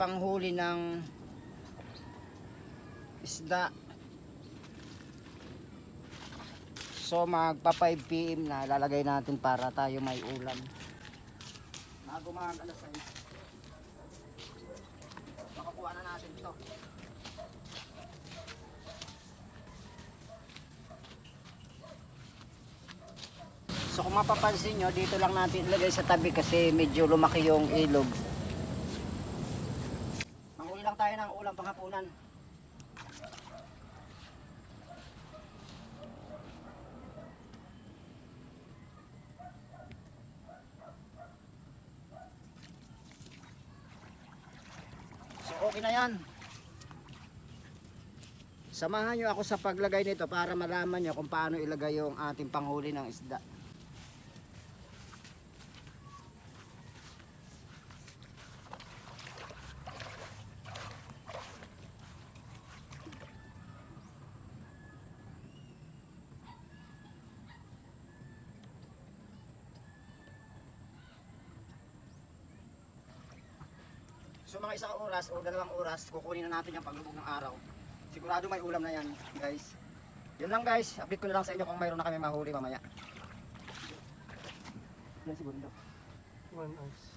Panghuli ng isda. So magpa 5 PM na lalagay natin para tayo may ulam. Bago mag alas 6. Makakuha na natin ito. So kung mapapansin nyo, dito lang natin ilagay sa tabi kasi medyo lumaki yung ilog. Manghuli lang tayo ng ulam panghapunan. So okay na yan. Samahan nyo ako sa paglagay nito para malaman nyo kung paano ilagay yung ating panghuli ng isda. So mga isang oras o 2 oras, kukunin na natin yung paglubog ng araw. Sigurado may ulam na yan, guys. Yun lang guys, update ko na lang sa inyo kung mayroon na kami mahuli mamaya. Yan siguro. 1 ounce.